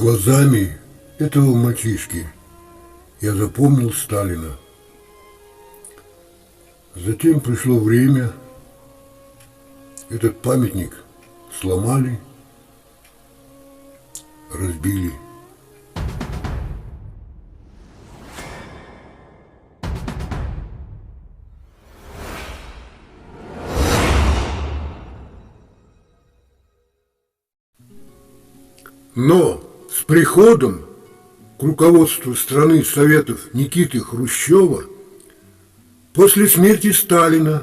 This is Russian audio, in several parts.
Глазами этого мальчишки я запомнил Сталина. Затем пришло время, этот памятник сломали, разбили. Но с приходом к руководству страны Советов Никиты Хрущева после смерти Сталина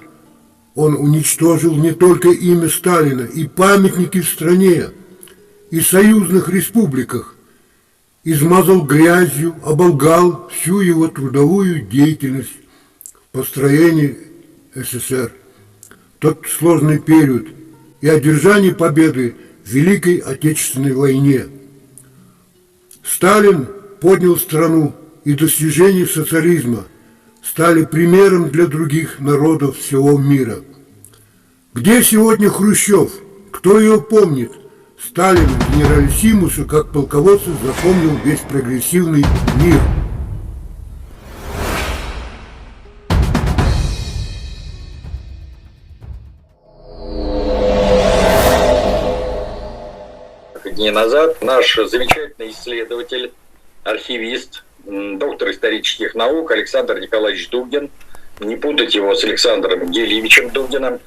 он уничтожил не только имя Сталина и памятники в стране и союзных республиках, измазал грязью, оболгал всю его трудовую деятельность в построении СССР, тот сложный период и одержание победы в Великой Отечественной войне. Сталин поднял страну, и достижения социализма стали примером для других народов всего мира. Где сегодня Хрущев? Кто его помнит? Сталин, генералиссимуса, как полководца, запомнил весь прогрессивный мир. Дни назад наш замечательный исследователь, архивист, доктор исторических наук Александр Николаевич Дугин, не путать его с Александром Гелевичем Дугиным,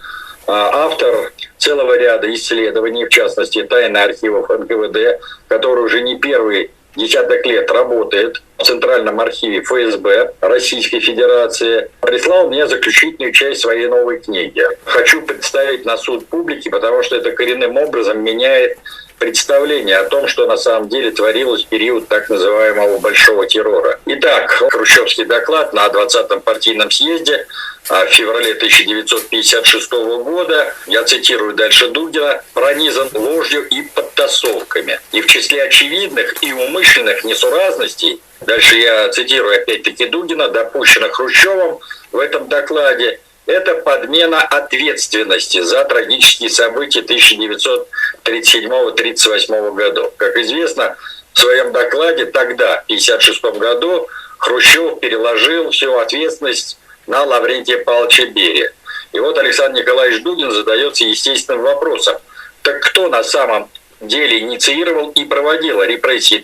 автор целого ряда исследований, в частности, тайны архивов НКВД, который уже не первый десяток лет работает в Центральном архиве ФСБ Российской Федерации, прислал мне заключительную часть своей новой книги. Хочу представить на суд публики, потому что это коренным образом меняет представление о том, что на самом деле творилось в период так называемого Большого террора. Итак, хрущевский доклад на 20-м партийном съезде в феврале 1956 года, я цитирую дальше Дугина, пронизан ложью и подтасовками. И в числе очевидных и умышленных несуразностей, дальше я цитирую опять-таки Дугина, допущенных Хрущевым в этом докладе, это подмена ответственности за трагические события 1937-1938 годов. Как известно, в своем докладе тогда, в 1956 году, Хрущев переложил всю ответственность на Лаврентия Павловича Берия. И вот Александр Николаевич Дугин задается естественным вопросом. Так кто на самом деле инициировал и проводил репрессии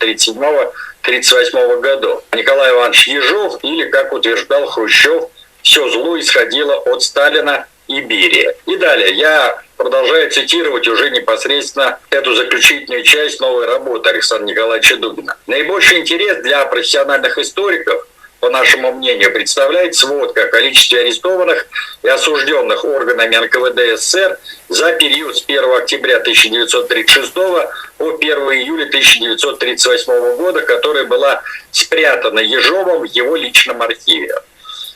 1937-1938 годов? Николай Иванович Ежов или, как утверждал Хрущев, все зло исходило от Сталина и Берия. И далее я продолжаю цитировать уже непосредственно эту заключительную часть новой работы Александра Николаевича Дугина. Наибольший интерес для профессиональных историков, по нашему мнению, представляет сводка о количестве арестованных и осужденных органами НКВД СССР за период с 1 октября 1936 по 1 июля 1938 года, которая была спрятана Ежовым в его личном архиве.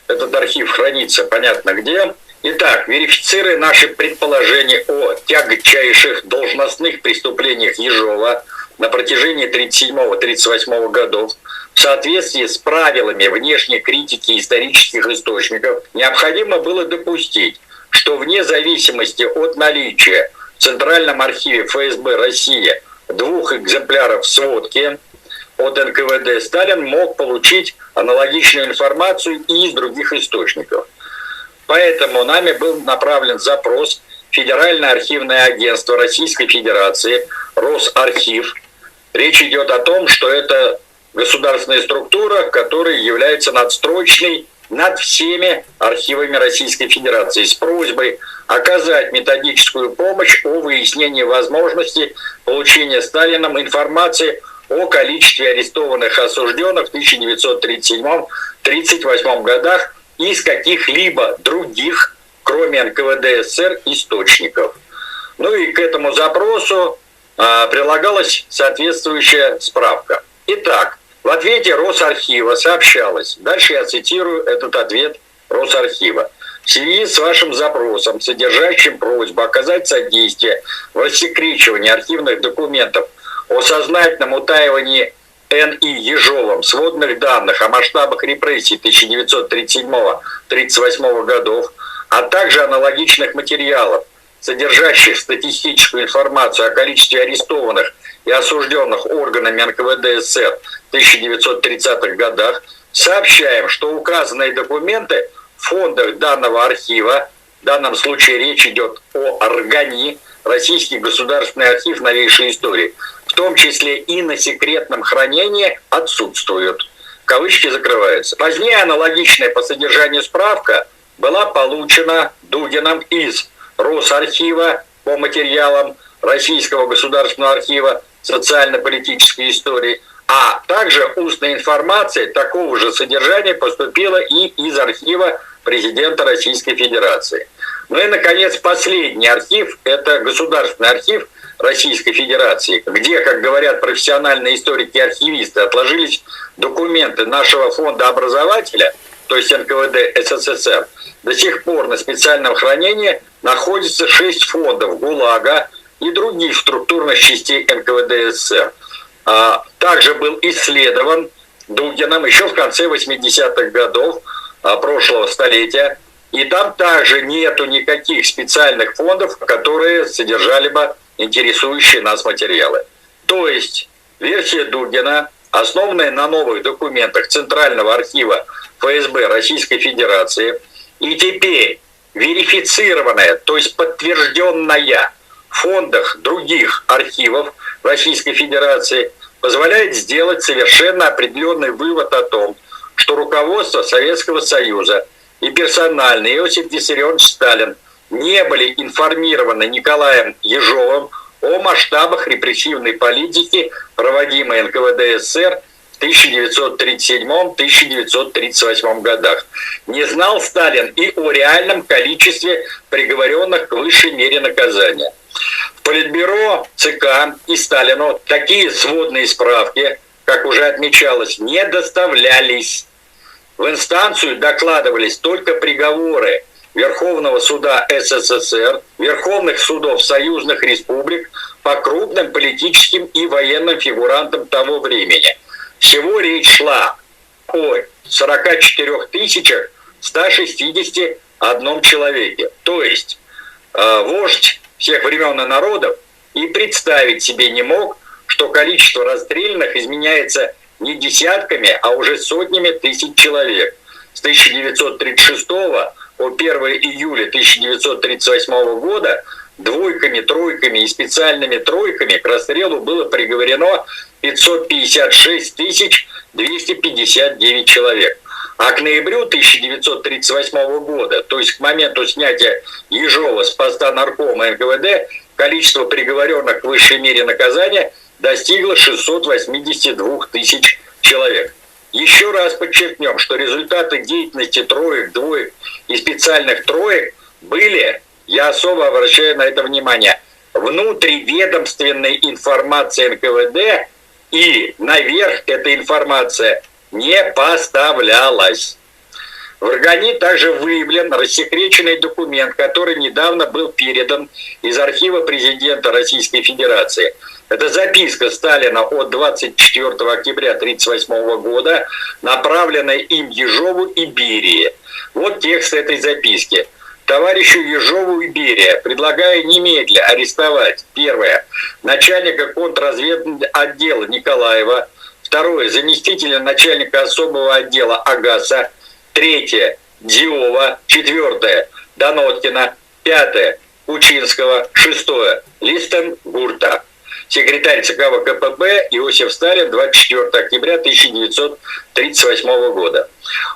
Этот архив хранится понятно где. Итак, верифицируя наши предположения о тягчайших должностных преступлениях Ежова на протяжении 1937-1938 годов, в соответствии с правилами внешней критики исторических источников, необходимо было допустить, что вне зависимости от наличия в Центральном архиве ФСБ России 2 экземпляров сводки от НКВД, Сталин мог получить аналогичную информацию и из других источников. Поэтому нами был направлен запрос в Федеральное архивное агентство Российской Федерации, Росархив. Речь идет о том, что это государственная структура, которая является надстрочной над всеми архивами Российской Федерации, с просьбой оказать методическую помощь о выяснении возможности получения Сталином информации о количестве арестованных и осужденных в 1937-1938 годах из каких-либо других, кроме НКВД СССР, источников. Ну и к этому запросу прилагалась соответствующая справка. Итак, в ответе Росархива сообщалось, дальше я цитирую этот ответ Росархива. В связи с вашим запросом, содержащим просьбу оказать содействие в рассекречивании архивных документов о сознательном утаивании Н.И. Ежовым сводных данных о масштабах репрессий 1937-1938 годов, а также аналогичных материалов, содержащих статистическую информацию о количестве арестованных и осужденных органами НКВД СССР в 1930-х годах, сообщаем, что указанные документы в фондах данного архива, в данном случае речь идет о РГАНИ, Российский государственный архив новейшей истории, в том числе и на секретном хранении, отсутствуют. Кавычки закрываются. Позднее аналогичная по содержанию справка была получена Дугиным из Росархива по материалам Российского государственного архива социально-политической истории, а также устная информация такого же содержания поступила и из архива президента Российской Федерации. Ну и, наконец, последний архив – это Государственный архив Российской Федерации, где, как говорят профессиональные историки и архивисты, отложились документы нашего фонда-образователя, то есть НКВД СССР. До сих пор на специальном хранении находится 6 фондов ГУЛАГа и других структурных частей НКВД СССР. Также был исследован Дугиным еще в конце 80-х годов прошлого столетия. И там также нету никаких специальных фондов, которые содержали бы интересующие нас материалы. То есть версия Дугина, основанная на новых документах Центрального архива ФСБ Российской Федерации, и теперь верифицированная, то есть подтвержденная в фондах других архивов Российской Федерации, позволяет сделать совершенно определенный вывод о том, что руководство Советского Союза и персонально Иосиф Виссарионович Сталин не были информированы Николаем Ежовым о масштабах репрессивной политики, проводимой НКВД СССР в 1937-1938 годах. Не знал Сталин и о реальном количестве приговоренных к высшей мере наказания. В Политбюро ЦК и Сталину такие сводные справки, как уже отмечалось, не доставлялись. В инстанцию докладывались только приговоры Верховного суда СССР, Верховных судов союзных республик по крупным политическим и военным фигурантам того времени. Всего речь шла о 44 161 человеке. То есть вождь всех времен и народов и представить себе не мог, что количество расстрелянных изменяется не десятками, а уже сотнями тысяч человек. С 1936 по 1 июля 1938 года двойками, тройками и специальными тройками к расстрелу было приговорено 556 259 человек. А к ноябрю 1938 года, то есть к моменту снятия Ежова с поста наркома НКВД, количество приговоренных к высшей мере наказания достигло 682 тысяч человек. Еще раз подчеркнем, что результаты деятельности троек, двоек и специальных троек были, я особо обращаю на это внимание, внутриведомственной информацией НКВД, и наверх эта информация не поставлялась. В РГАНИ также выявлен рассекреченный документ, который недавно был передан из архива президента Российской Федерации. Это записка Сталина от 24 октября 1938 года, направленная им Ежову и Берии. Вот текст этой записки. Товарищу Ежову и Берия предлагаю немедля арестовать: первое, начальника контрразведного отдела Николаева; второе, заместителя начальника особого отдела Агаса; третье, Диова; четвертое, Даноткина; пятое, Кучинского; шестое, Листенгурта. Секретарь ЦК ВКПБ Иосиф Сталин, 24 октября 1938 года.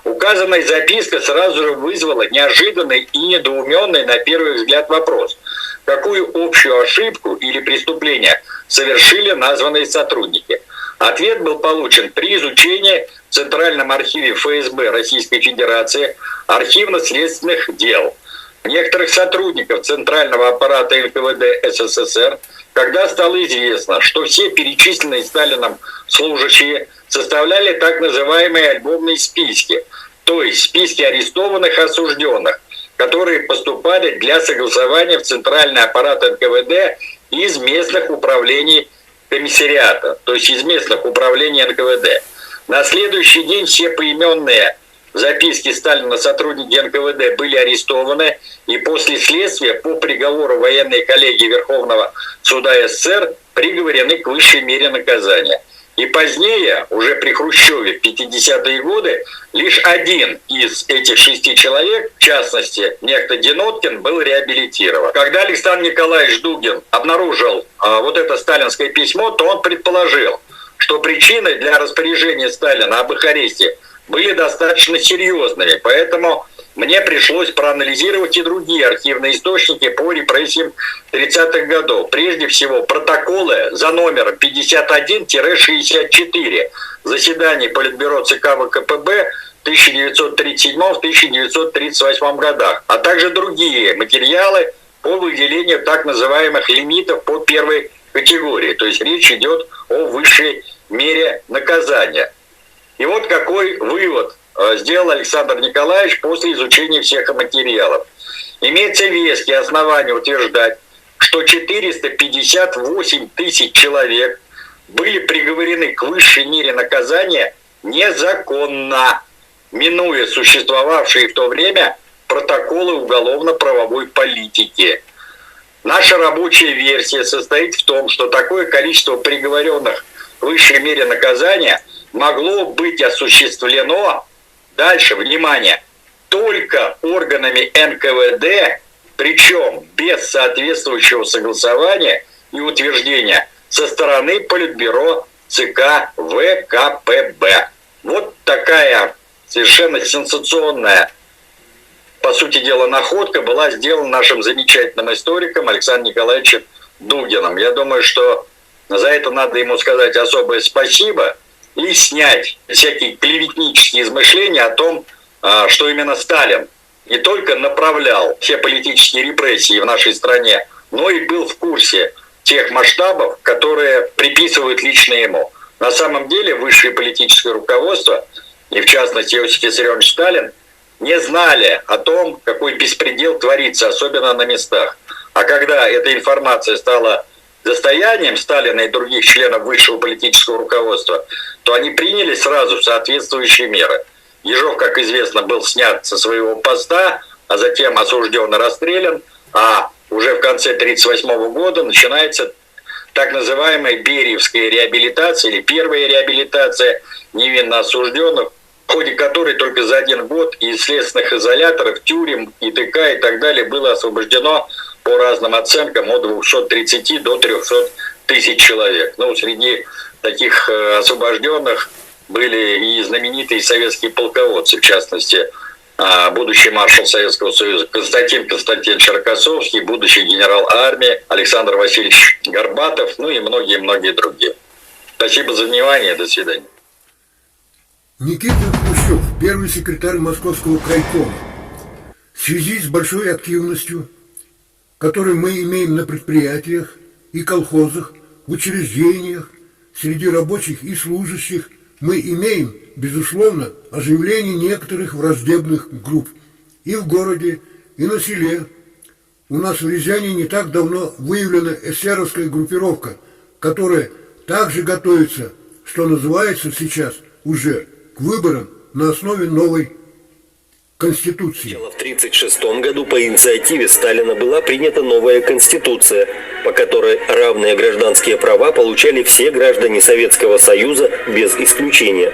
Указанная записка сразу же вызвала неожиданный и недоуменный на первый взгляд вопрос: какую общую ошибку или преступление совершили названные сотрудники? Ответ был получен при изучении в Центральном архиве ФСБ Российской Федерации архивно-следственных дел некоторых сотрудников Центрального аппарата НКВД СССР, когда стало известно, что все перечисленные Сталином служащие составляли так называемые альбомные списки, то есть списки арестованных и осужденных, которые поступали для согласования в Центральный аппарат НКВД из местных управлений комиссариата, то есть из местных управлений НКВД. На следующий день все поименные записки Сталина сотрудники НКВД были арестованы, и после следствия по приговору военной коллегии Верховного суда СССР приговорены к высшей мере наказания. И позднее, уже при Хрущеве в 50-е годы, лишь один из этих 6 человек, в частности, некто Деноткин, был реабилитирован. Когда Александр Николаевич Дугин обнаружил вот это сталинское письмо, то он предположил, что причины для распоряжения Сталина об их аресте были достаточно серьезными, поэтому мне пришлось проанализировать и другие архивные источники по репрессиям 30-х годов. Прежде всего, протоколы за номером 51-64 заседаний Политбюро ЦК ВКПБ в 1937-1938 годах, а также другие материалы по выделению так называемых лимитов по первой категории. То есть речь идет о высшей мере наказания. И вот какой вывод сделал Александр Николаевич после изучения всех материалов. Имеется веские основания утверждать, что 458 тысяч человек были приговорены к высшей мере наказания незаконно, минуя существовавшие в то время протоколы уголовно-правовой политики. Наша рабочая версия состоит в том, что такое количество приговоренных к высшей мере наказания могло быть осуществлено, дальше, внимание, только органами НКВД, причем без соответствующего согласования и утверждения со стороны Политбюро ЦК ВКПБ. Вот такая совершенно сенсационная, по сути дела, находка была сделана нашим замечательным историком Александром Николаевичем Дугиным. Я думаю, что за это надо ему сказать особое спасибо и снять всякие клеветнические измышления о том, что именно Сталин не только направлял все политические репрессии в нашей стране, но и был в курсе тех масштабов, которые приписывают лично ему. На самом деле высшее политическое руководство, и в частности Иосиф Виссарионович Сталин, не знали о том, какой беспредел творится, особенно на местах. А когда эта информация стала достоянием Сталина и других членов высшего политического руководства, то они приняли сразу соответствующие меры. Ежов, как известно, был снят со своего поста, а затем осужден и расстрелян, а уже в конце 1938 года начинается так называемая Бериевская реабилитация или первая реабилитация невинно осужденных, в ходе которой только за 1 год из следственных изоляторов, тюрем, ИТК и так далее было освобождено по разным оценкам от 230 до 300 тысяч человек. Ну, среди таких освобожденных были и знаменитые советские полководцы, в частности, будущий маршал Советского Союза Константин Константинович Рокоссовский, будущий генерал армии Александр Васильевич Горбатов, ну и многие-многие другие. Спасибо за внимание, до свидания. Никита Хрущев, первый секретарь Московского крайкома. В связи с большой активностью, которую мы имеем на предприятиях и колхозах, в учреждениях, среди рабочих и служащих, мы имеем, безусловно, оживление некоторых враждебных групп и в городе, и на селе. У нас в Рязани не так давно выявлена эсеровская группировка, которая также готовится, что называется сейчас уже, к выборам на основе новой Конституции. В 1936 году по инициативе Сталина была принята новая Конституция, по которой равные гражданские права получали все граждане Советского Союза без исключения,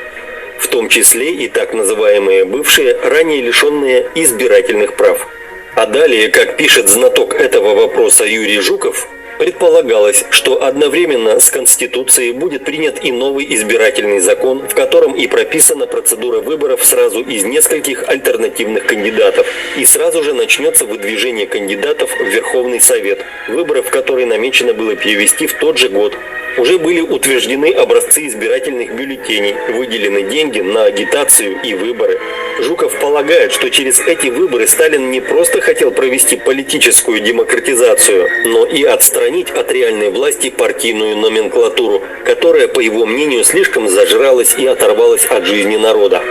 в том числе и так называемые бывшие, ранее лишенные избирательных прав. А далее, как пишет знаток этого вопроса Юрий Жуков, предполагалось, что одновременно с Конституцией будет принят и новый избирательный закон, в котором и прописана процедура выборов сразу из нескольких альтернативных кандидатов. И сразу же начнется выдвижение кандидатов в Верховный Совет, выборов в который намечено было перевести в тот же год. Уже были утверждены образцы избирательных бюллетеней, выделены деньги на агитацию и выборы. Жуков полагает, что через эти выборы Сталин не просто хотел провести политическую демократизацию, но и отстранить от реальной власти партийную номенклатуру, которая, по его мнению, слишком зажралась и оторвалась от жизни народа.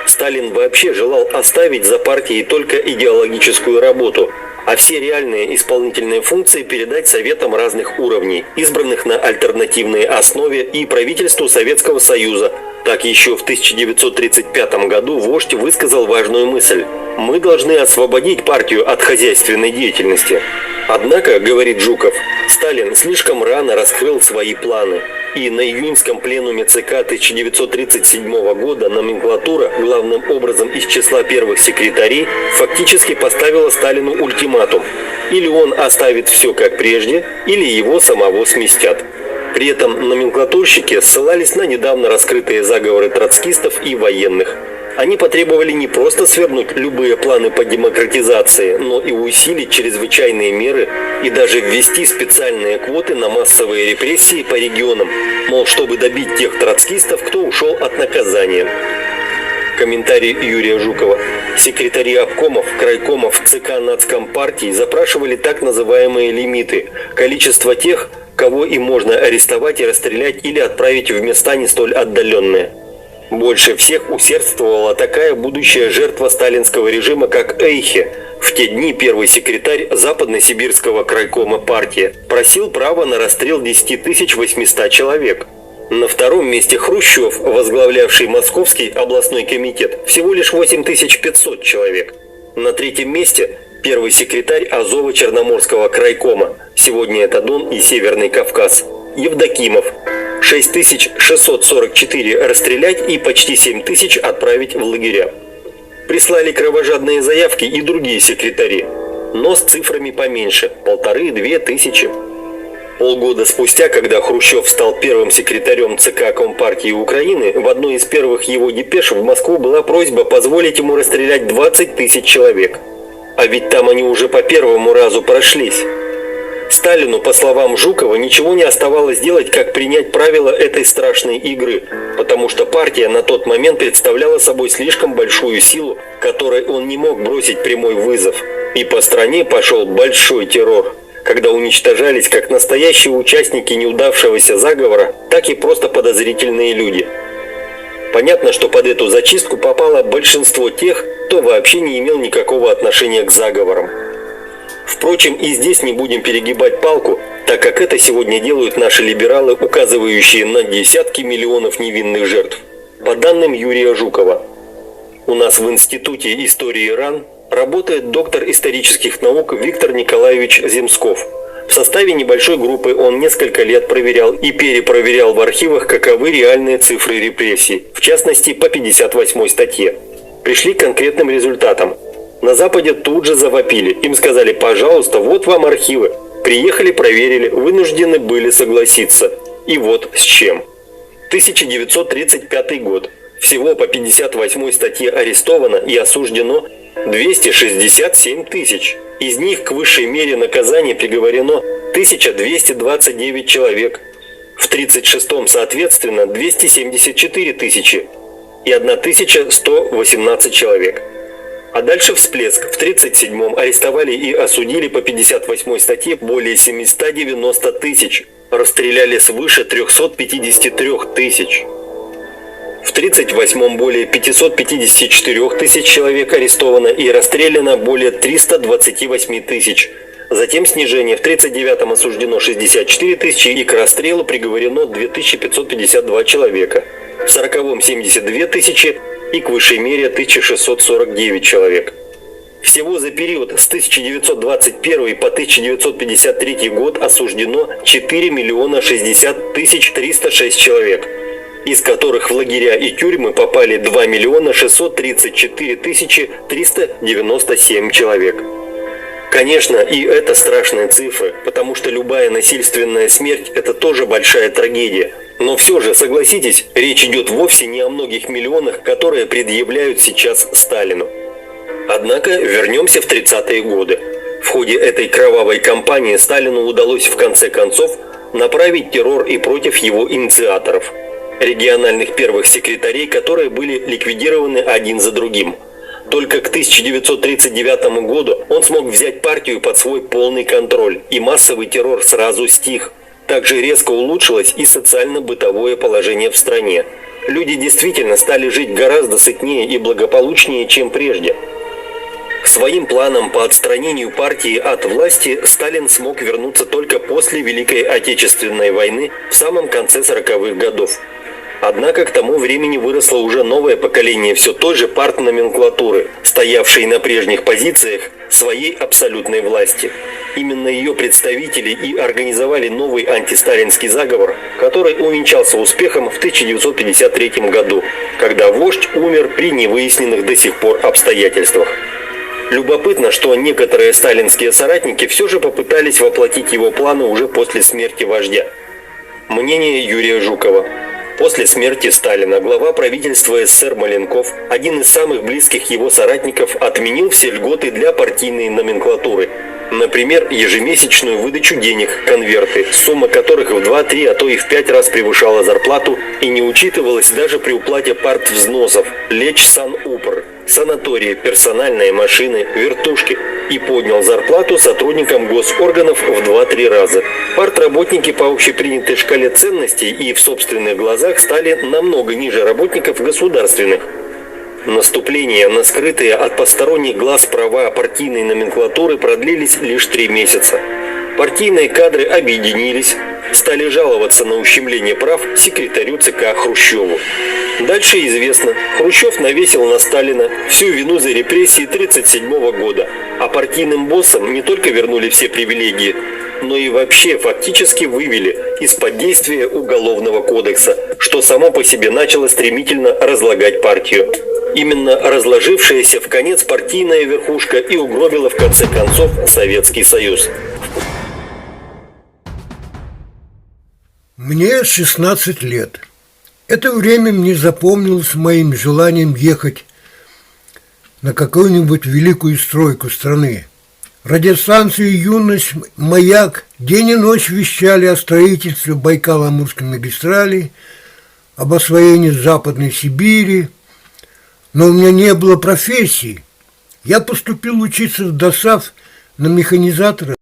Сталин вообще желал оставить за партией только идеологическую работу, а все реальные исполнительные функции передать советам разных уровней, избранных на альтернативной основе, и правительству Советского Союза. Так еще в 1935 году вождь высказал важную мысль: «Мы должны освободить партию от хозяйственной деятельности». Однако, говорит Жуков, Сталин слишком рано раскрыл свои планы. И на июньском пленуме ЦК 1937 года номенклатура, главным образом из числа первых секретарей, фактически поставила Сталину ультиматум. Или он оставит все как прежде, или его самого сместят. При этом номенклатурщики ссылались на недавно раскрытые заговоры троцкистов и военных. Они потребовали не просто свергнуть любые планы по демократизации, но и усилить чрезвычайные меры и даже ввести специальные квоты на массовые репрессии по регионам, мол, чтобы добить тех троцкистов, кто ушел от наказания. Комментарий Юрия Жукова. Секретари обкомов, крайкомов ЦК Нацкомпартии запрашивали так называемые лимиты – количество тех, кого им можно арестовать и расстрелять или отправить в места не столь отдаленные. Больше всех усердствовала такая будущая жертва сталинского режима, как Эйхе. В те дни первый секретарь Западно-Сибирского крайкома партии просил права на расстрел 10 800 человек. На втором месте Хрущев, возглавлявший Московский областной комитет, всего лишь 8500 человек. На третьем месте первый секретарь Азово-Черноморского крайкома, сегодня это Дон и Северный Кавказ, Евдокимов. 6644 расстрелять и почти 7000 отправить в лагеря. Прислали кровожадные заявки и другие секретари, но с цифрами поменьше – 1500–2000. Полгода спустя, когда Хрущев стал первым секретарем ЦК Компартии Украины, в одной из первых его депеш в Москву была просьба позволить ему расстрелять 20 000 человек. А ведь там они уже по первому разу прошлись. Сталину, по словам Жукова, ничего не оставалось делать, как принять правила этой страшной игры, потому что партия на тот момент представляла собой слишком большую силу, которой он не мог бросить прямой вызов. И по стране пошел большой террор, когда уничтожались как настоящие участники неудавшегося заговора, так и просто подозрительные люди. Понятно, что под эту зачистку попало большинство тех, кто вообще не имел никакого отношения к заговорам. Впрочем, и здесь не будем перегибать палку, так как это сегодня делают наши либералы, указывающие на десятки миллионов невинных жертв. По данным Юрия Жукова, у нас в Институте истории РАН работает доктор исторических наук Виктор Николаевич Земсков. В составе небольшой группы он несколько лет проверял и перепроверял в архивах, каковы реальные цифры репрессий, в частности по 58 статье. Пришли к конкретным результатам. На Западе тут же завопили. Им сказали: пожалуйста, вот вам архивы. Приехали, проверили, вынуждены были согласиться. И вот с чем. 1935 год. Всего по 58 статье арестовано и осуждено 267 тысяч. Из них к высшей мере наказания приговорено 1229 человек. В 1936 соответственно 274 тысячи и 1118 человек. А дальше всплеск. В 1937-м арестовали и осудили по 58 статье более 790 тысяч. Расстреляли свыше 353 тысяч. В 1938-м более 554 тысяч человек арестовано и расстреляно более 328 тысяч. Затем снижение. В 1939-м осуждено 64 тысячи и к расстрелу приговорено 2552 человека. В 1940-м 72 тысячи и к высшей мере 1649 человек. Всего за период с 1921 по 1953 год осуждено 4 60 306 человек, из которых в лагеря и тюрьмы попали 2 634 397 человек. Конечно, и это страшные цифры, потому что любая насильственная смерть – это тоже большая трагедия. Но все же, согласитесь, речь идет вовсе не о многих миллионах, которые предъявляют сейчас Сталину. Однако вернемся в 30-е годы. В ходе этой кровавой кампании Сталину удалось в конце концов направить террор и против его инициаторов – региональных первых секретарей, которые были ликвидированы один за другим. Только к 1939 году он смог взять партию под свой полный контроль, и массовый террор сразу стих. Также резко улучшилось и социально-бытовое положение в стране. Люди действительно стали жить гораздо сытнее и благополучнее, чем прежде. К своим планам по отстранению партии от власти Сталин смог вернуться только после Великой Отечественной войны в самом конце 40-х годов. Однако к тому времени выросло уже новое поколение все той же партноменклатуры, стоявшей на прежних позициях своей абсолютной власти. Именно ее представители и организовали новый антисталинский заговор, который увенчался успехом в 1953 году, когда вождь умер при невыясненных до сих пор обстоятельствах. Любопытно, что некоторые сталинские соратники все же попытались воплотить его планы уже после смерти вождя. Мнение Юрия Жукова. После смерти Сталина глава правительства СССР Маленков, один из самых близких его соратников, отменил все льготы для партийной номенклатуры. Например, ежемесячную выдачу денег, конверты, сумма которых в 2, 3, а то и в 5 раз превышала зарплату и не учитывалась даже при уплате партвзносов, лечь санупр, санатории, персональные машины, вертушки, и поднял зарплату сотрудникам госорганов в 2-3 раза. Партработники по общепринятой шкале ценностей и в собственных глазах стали намного ниже работников государственных. Наступления на скрытые от посторонних глаз права партийной номенклатуры продлились лишь 3 месяца. Партийные кадры объединились, стали жаловаться на ущемление прав секретарю ЦК Хрущеву. Дальше известно, Хрущев навесил на Сталина всю вину за репрессии 1937 года, а партийным боссам не только вернули все привилегии, но и вообще фактически вывели из-под действия Уголовного кодекса, что само по себе начало стремительно разлагать партию. Именно разложившаяся в конец партийная верхушка и угробила в конце концов Советский Союз. Мне 16 лет. Это время мне запомнилось моим желанием ехать на какую-нибудь великую стройку страны. Радиостанции «Юность», «Маяк» день и ночь вещали о строительстве Байкало-Амурской магистрали, об освоении Западной Сибири. Но у меня не было профессии. Я поступил учиться в ДОСААФ на механизатора.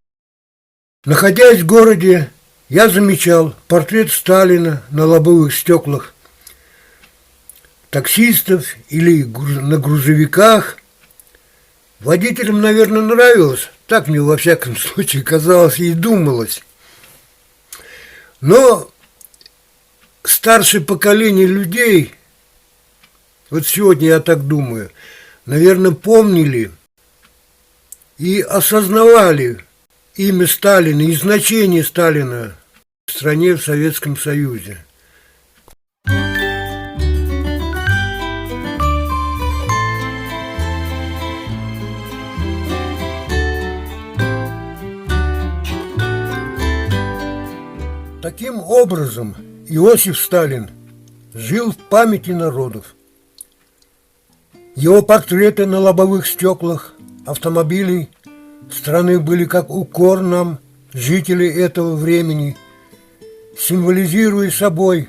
Находясь в городе, я замечал портрет Сталина на лобовых стеклах таксистов или на грузовиках. Водителям, наверное, нравилось, так мне во всяком случае казалось и думалось. Но старшее поколение людей, вот сегодня я так думаю, наверное, помнили и осознавали имя Сталина и значение Сталина в стране, в Советском Союзе. Таким образом, Иосиф Сталин жил в памяти народов. Его портреты на лобовых стеклах автомобилей страны были как укор нам, жителей этого времени, символизируя собой: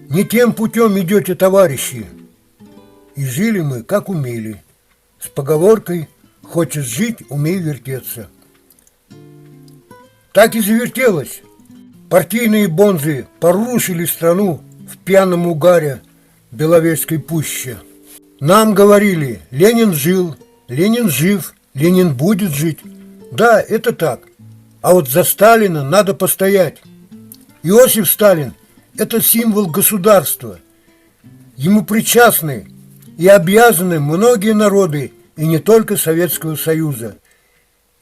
не тем путем идете, товарищи. И жили мы, как умели, с поговоркой «хочешь жить, умей вертеться». Так и завертелось. Партийные бонзы порушили страну в пьяном угаре Беловежской пуще. Нам говорили: Ленин жил, Ленин жив, Ленин будет жить. Да, это так. А вот за Сталина надо постоять. Иосиф Сталин – это символ государства. Ему причастны и обязаны многие народы, и не только Советского Союза.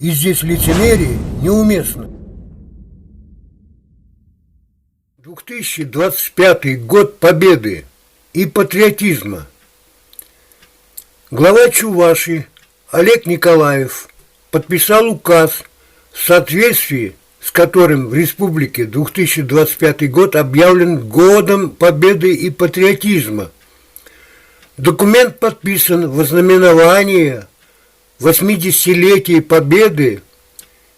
И здесь лицемерие неуместно. 2025 год победы и патриотизма. Глава Чувашии Олег Николаев подписал указ, в соответствии с которым в республике 2025 год объявлен годом победы и патриотизма. Документ подписан в ознаменование 80-летия победы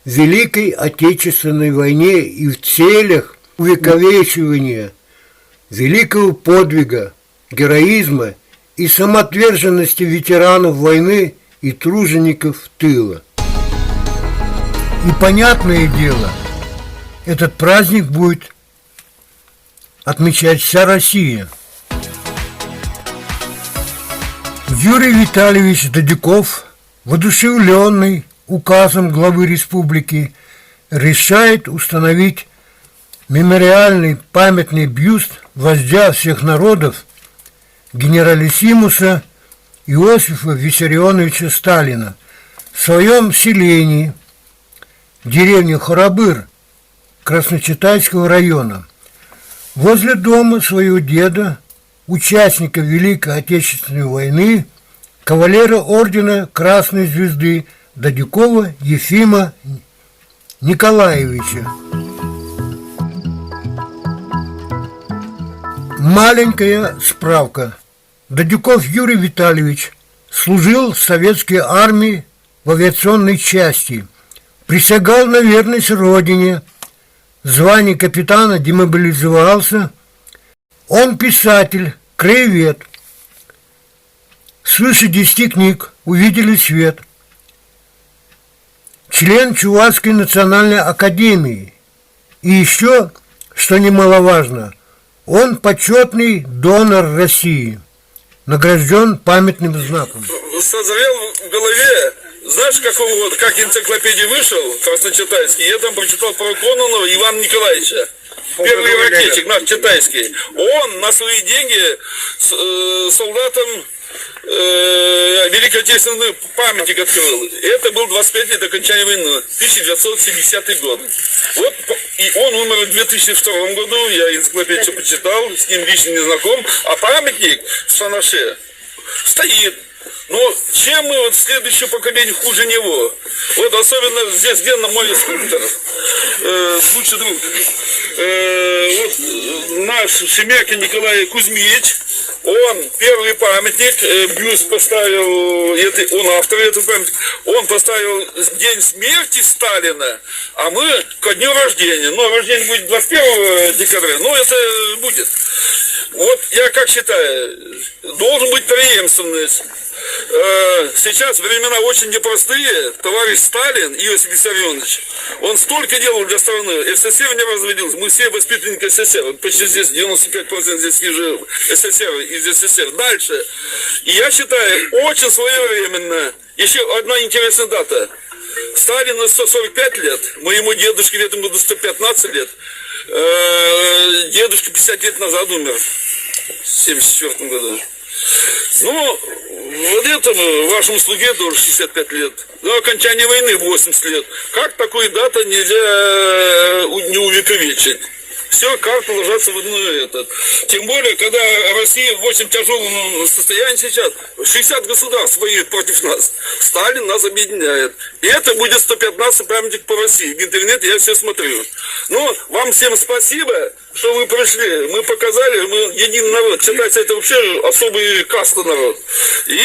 в Великой Отечественной войне и в целях увековечивания великого подвига, героизма и самоотверженности ветеранов войны и тружеников тыла. И понятное дело, этот праздник будет отмечать вся Россия. Юрий Витальевич Додюков, воодушевленный указом главы республики, решает установить мемориальный памятный бюст вождя всех народов генералиссимуса Иосифа Виссарионовича Сталина в своем селении, деревне Харабыр Красночитайского района, возле дома своего деда, участника Великой Отечественной войны, кавалера ордена Красной Звезды Дадюкова Ефима Николаевича. Маленькая справка. Дадюков Юрий Витальевич служил в советской армии в авиационной части, присягал на верность родине, звание капитана демобилизовался. Он писатель, краевед. Свыше 10 книг увидели свет. Член Чувашской национальной академии. И еще, что немаловажно, он почетный донор России, награжден памятным знаком. Созрел в голове, знаешь, какого года, как энциклопедия вышел, Красночитайский, я там прочитал про Кононова Ивана Николаевича. Первый ракетчик наш китайский. Он на свои деньги солдатам Великой Отечественной памятник открыл. Это был 25 лет окончания войны, 1970 год. Вот, и он умер в 2002 году, я энциклопедию почитал, с ним лично не знаком, а памятник в Санаше стоит. Но чем мы вот следующее поколение хуже него? Вот особенно здесь, где на мой скульптор, лучший друг, вот наш Шемякин Николай Кузьмич, он первый памятник, бюст поставил, он автор этого памятника, он поставил день смерти Сталина, а мы ко дню рождения. Но рождение будет 21 декабря, но это будет. Вот я как считаю, должен быть преемственность. Сейчас времена очень непростые. Товарищ Сталин, Иосиф Виссарионович, он столько делал для страны. СССР не разводился. Мы все воспитанники СССР. Почти здесь 95% здесь живы. СССР из СССР. Дальше. И я считаю, очень своевременно. Еще одна интересная дата. Сталину 145 лет. Моему дедушке в этом году 115 лет. Дедушка 50 лет назад умер. В 1974 году. Ну, вот этому вашему слуге тоже 65 лет. До окончания войны 80 лет. Как такую дату нельзя не увековечить? Все, карты ложатся в одну этот. Тем более, когда Россия в очень тяжелом состоянии сейчас, 60 государств воюют против нас. Сталин нас объединяет. И это будет 115 памятник по России. В интернете я все смотрю. Ну, вам всем спасибо, что вы пришли. Мы показали, мы единый народ. Считается, это вообще особый каста народ. И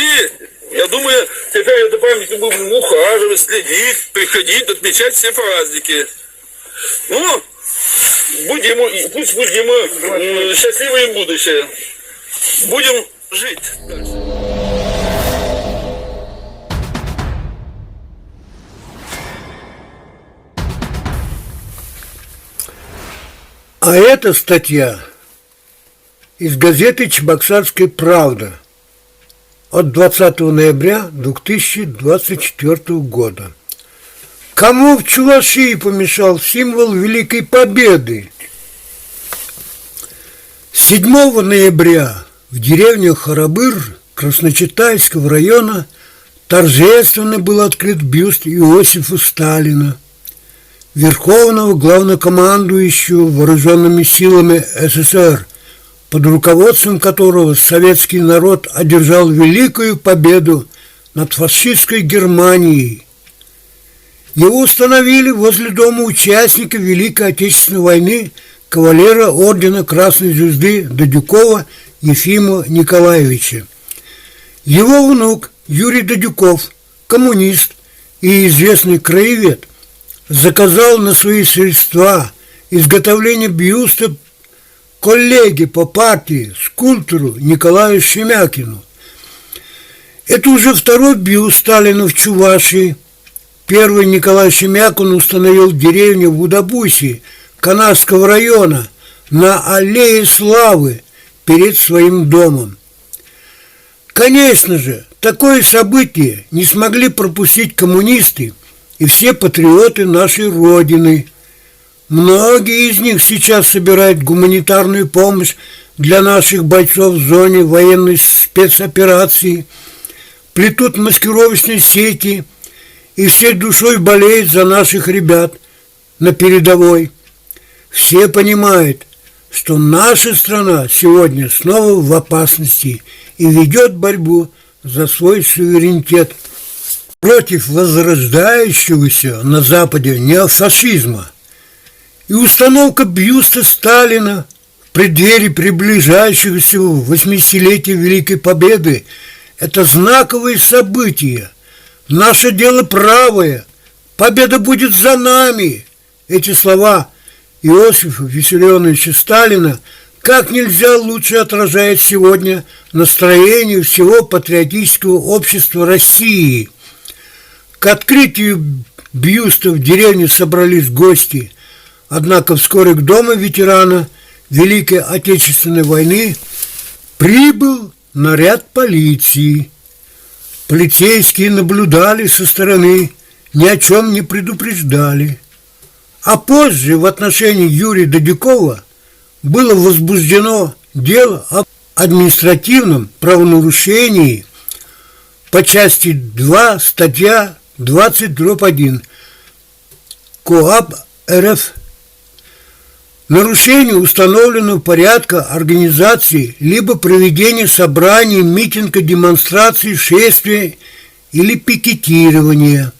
я думаю, теперь это памятник будем ухаживать, следить, приходить, отмечать все праздники. Ну, пусть будем мы счастливые в будущее. Будем жить дальше. А эта статья из газеты «Чебоксарская правда» от 20 ноября 2024 года. Кому в Чувашии помешал символ Великой Победы? 7 ноября в деревне Харабыр Красночитайского района торжественно был открыт бюст Иосифа Сталина, верховного главнокомандующего вооруженными силами СССР, под руководством которого советский народ одержал великую победу над фашистской Германией. Его установили возле дома участника Великой Отечественной войны, кавалера ордена Красной Звезды Дадюкова Ефима Николаевича. Его внук Юрий Дадюков, коммунист и известный краевед, заказал на свои средства изготовление бюста коллеге по партии, скульптору Николаю Шемякину. Это уже второй бюст Сталина в Чувашии. Первый Николай Шемякин установил в деревне Вудабуси Канавского района на Аллее Славы перед своим домом. Конечно же, такое событие не смогли пропустить коммунисты и все патриоты нашей Родины. Многие из них сейчас собирают гуманитарную помощь для наших бойцов в зоне военной спецоперации, плетут маскировочные сети и всей душой болеют за наших ребят на передовой. Все понимают, что наша страна сегодня снова в опасности и ведет борьбу за свой суверенитет против возрождающегося на Западе неофашизма. И установка бюста Сталина в преддверии приближающегося 80-летия Великой Победы – это знаковые события. Наше дело правое. Победа будет за нами. Эти слова Иосифа Виссарионовича Сталина как нельзя лучше отражают сегодня настроение всего патриотического общества России. К открытию бюста в деревне собрались гости. Однако вскоре к дому ветерана Великой Отечественной войны прибыл наряд полиции. Полицейские наблюдали со стороны, ни о чем не предупреждали. А позже в отношении Юрия Дадюкова было возбуждено дело об административном правонарушении по части 2, статья 20/1 КоАП РФ. Нарушение установленного порядка организации либо проведения собраний, митинга, демонстраций, шествия или пикетирования.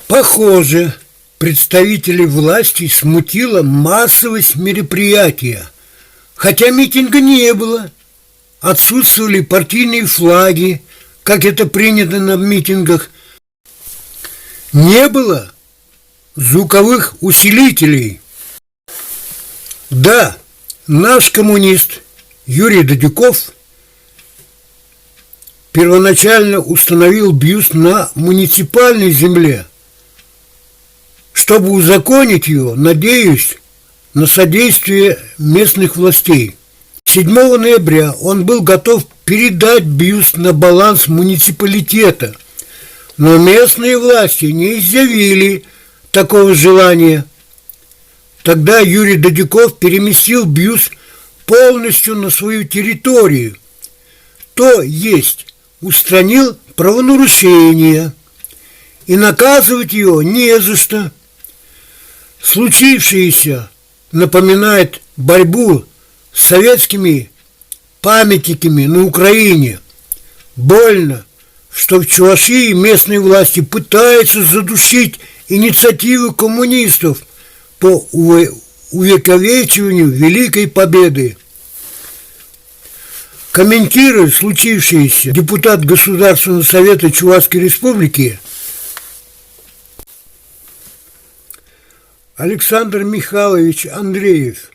Похоже, представителей власти смутила массовость мероприятия. Хотя митинга не было, отсутствовали партийные флаги, как это принято на митингах. Не было звуковых усилителей. Да, наш коммунист Юрий Дадюков первоначально установил бюст на муниципальной земле. Чтобы узаконить его, надеюсь на содействие местных властей. 7 ноября он был готов передать бюст на баланс муниципалитета, но местные власти не изъявили такого желания. Тогда Юрий Дадюков переместил бюст полностью на свою территорию, то есть устранил правонарушение, и наказывать его не за что. Случившееся напоминает борьбу с советскими памятниками на Украине. Больно, что в Чувашии местные власти пытаются задушить инициативу коммунистов по увековечиванию Великой Победы. Комментируя случившееся, депутат Государственного совета Чувашской Республики Александр Михайлович Андреев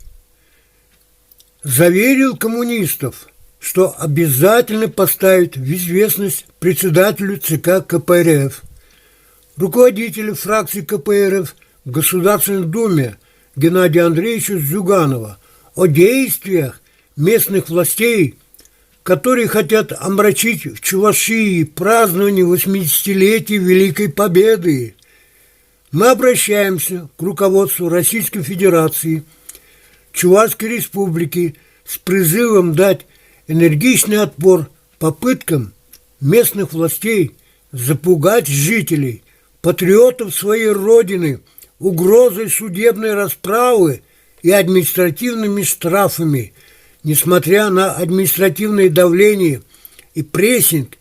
заверил коммунистов, что обязательно поставит в известность председателю ЦК КПРФ, руководителю фракции КПРФ в Государственной Думе Геннадия Андреевича Зюганова о действиях местных властей, которые хотят омрачить в Чувашии празднование 80-летия Великой Победы. Мы обращаемся к руководству Российской Федерации, Чувашской Республики с призывом дать энергичный отпор попыткам местных властей запугать жителей, патриотов своей Родины, угрозой судебной расправы и административными штрафами. Несмотря на административное давление и прессинг,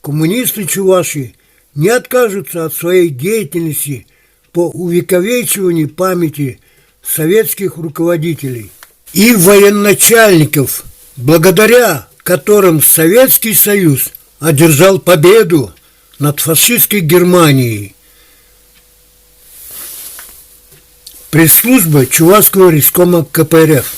коммунисты Чувашии не откажутся от своей деятельности по увековечиванию памяти советских руководителей и военачальников, благодаря которым Советский Союз одержал победу над фашистской Германией. Пресс-служба Чувашского райкома КПРФ.